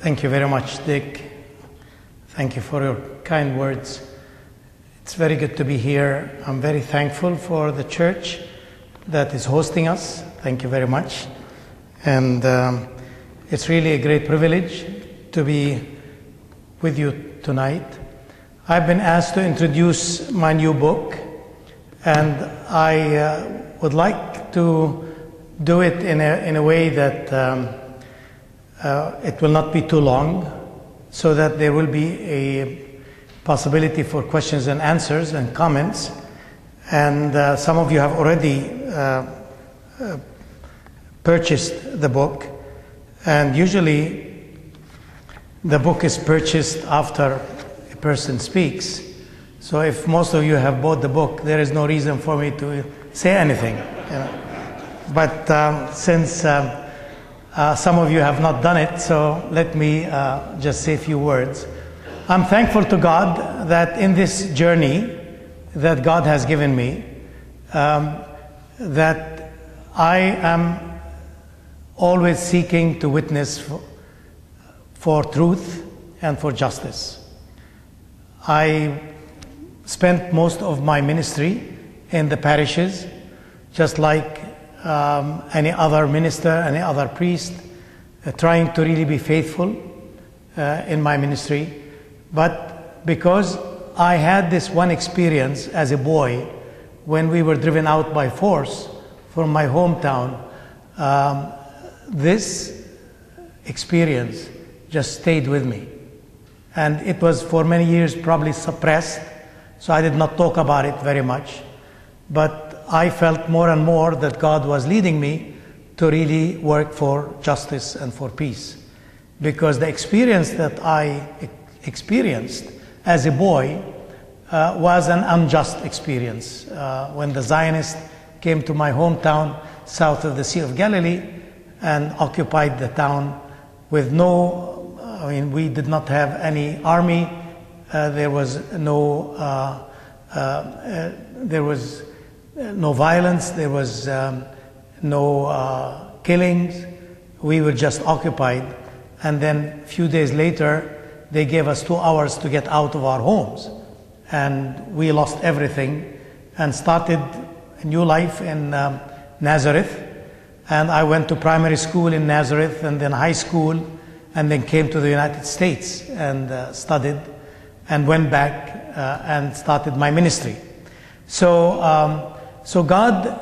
Thank you very much, Dick. Thank you for your kind words. It's very good to be here. I'm very thankful for the church that is hosting us. Thank you very much. And it's really a great privilege to be with you tonight. I've been asked to introduce my new book, and I would like to do it in a way that it will not be too long, so that there will be a possibility for questions and answers and comments. And some of you have already purchased the book, and usually the book is purchased after a person speaks. So if most of you have bought the book, there is no reason for me to say anything. But since some of you have not done it, so let me just say a few words. I'm thankful to God that in this journey that God has given me, that I am always seeking to witness for truth and for justice. I spent most of my ministry in the parishes, just like any other minister, any other priest, trying to really be faithful in my ministry. But because I had this one experience as a boy when we were driven out by force from my hometown, this experience just stayed with me. And it was for many years probably suppressed, so I did not talk about it very much. But I felt more and more that God was leading me to really work for justice and for peace. Because the experience that I experienced as a boy was an unjust experience. When the Zionists came to my hometown south of the Sea of Galilee and occupied the town with we did not have any army, there was no violence, there was no killings. We were just occupied. And then a few days later, they gave us 2 hours to get out of our homes. And we lost everything and started a new life in Nazareth. And I went to primary school in Nazareth, and then high school, and then came to the United States and studied, and went back and started my ministry. So God,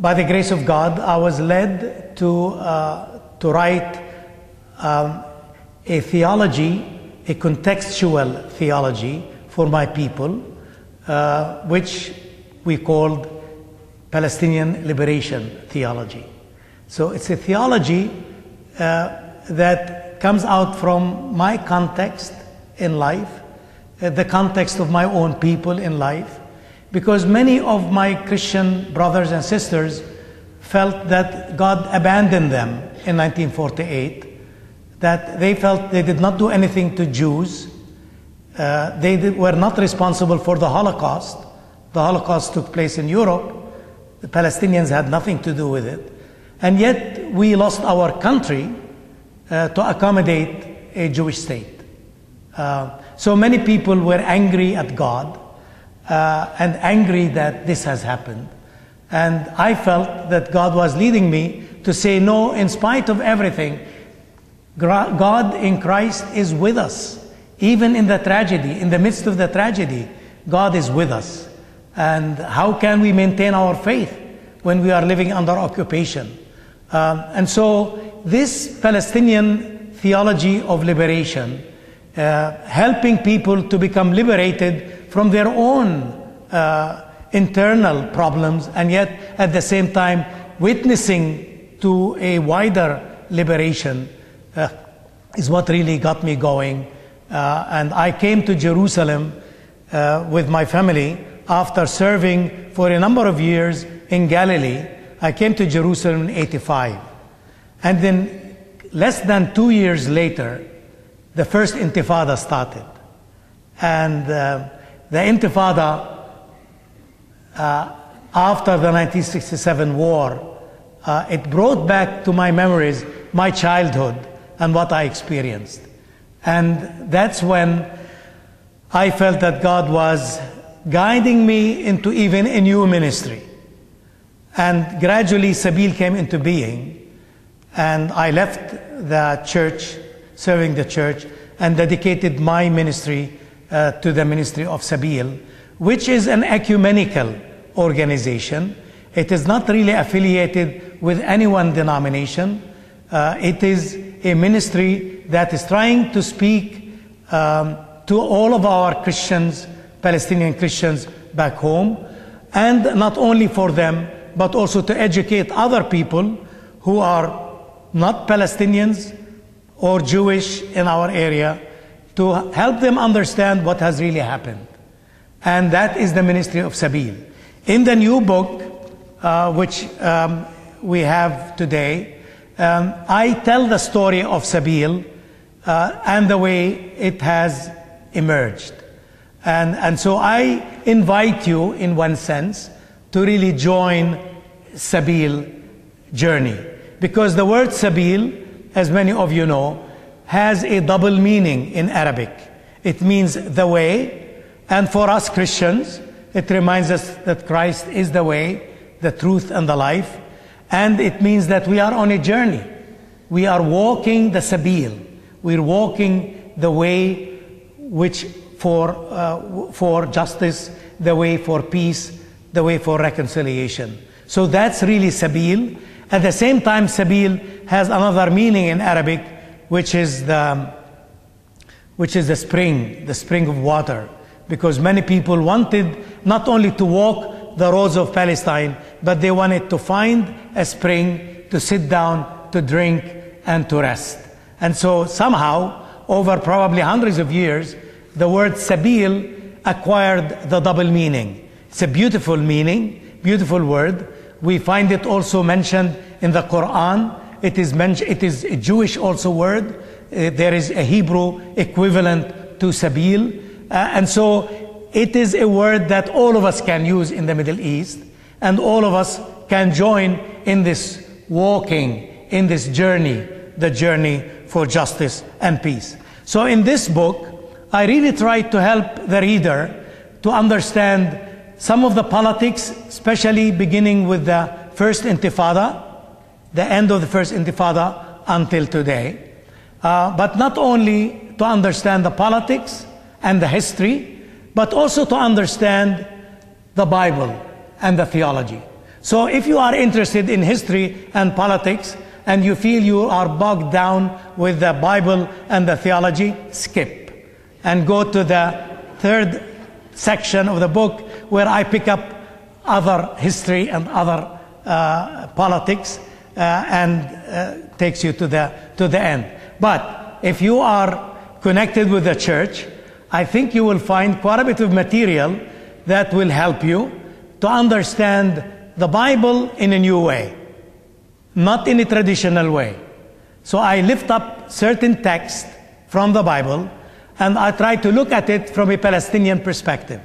by the grace of God, I was led to write a theology, a contextual theology for my people, which we called Palestinian Liberation Theology. So it's a theology that comes out from my context in life, the context of my own people in life, because many of my Christian brothers and sisters felt that God abandoned them in 1948, that they felt they did not do anything to Jews. They were not responsible for the Holocaust. The Holocaust took place in Europe. The Palestinians had nothing to do with it. And yet we lost our country to accommodate a Jewish state. So many people were angry at God and angry that this has happened. And I felt that God was leading me to say, no, in spite of everything, God in Christ is with us. Even in the tragedy, in the midst of the tragedy, God is with us. And how can we maintain our faith when we are living under occupation? And so this Palestinian theology of liberation, helping people to become liberated from their own internal problems, and yet at the same time witnessing to a wider liberation, is what really got me going. And I came to Jerusalem with my family after serving for a number of years in Galilee. I came to Jerusalem in '85. And then less than 2 years later, the first Intifada started. And the Intifada, after the 1967 war, it brought back to my memories my childhood and what I experienced. And that's when I felt that God was guiding me into even a new ministry. And gradually Sabeel came into being, and I left the church, serving the church, and dedicated my ministry to the ministry of Sabeel, which is an ecumenical organization. It is not really affiliated with any one denomination. It is a ministry that is trying to speak to all of our Christians, Palestinian Christians back home, and not only for them, but also to educate other people who are not Palestinians or Jewish in our area, to help them understand what has really happened. And that is the ministry of Sabeel. In the new book, which we have today, I tell the story of Sabeel and the way it has emerged. And so I invite you, in one sense, to really join Sabeel journey. Because the word Sabeel, as many of you know, has a double meaning in Arabic. It means the way, and for us Christians, it reminds us that Christ is the way, the truth, and the life. And it means that we are on a journey. We are walking the Sabeel. We're walking the way which for justice, the way for peace, the way for reconciliation. So that's really Sabeel. At the same time, Sabeel has another meaning in Arabic, which is the spring of water. Because many people wanted not only to walk the roads of Palestine, but they wanted to find a spring to sit down, to drink, and to rest. And so somehow, over probably hundreds of years, the word Sabeel acquired the double meaning. It's a beautiful meaning, beautiful word. We find it also mentioned in the Quran. It is a Jewish also word. There is a Hebrew equivalent to Sabeel. And so it is a word that all of us can use in the Middle East, and all of us can join in this walking, in this journey, the journey for justice and peace. So in this book, I really try to help the reader to understand some of the politics, especially beginning with the First Intifada, the end of the First Intifada until today. But not only to understand the politics and the history, but also to understand the Bible and the theology. So if you are interested in history and politics, and you feel you are bogged down with the Bible and the theology, skip and go to the third section of the book, where I pick up other history and other politics and takes you to the end. But if you are connected with the church, I think you will find quite a bit of material that will help you to understand the Bible in a new way, not in a traditional way. So I lift up certain texts from the Bible, and I try to look at it from a Palestinian perspective.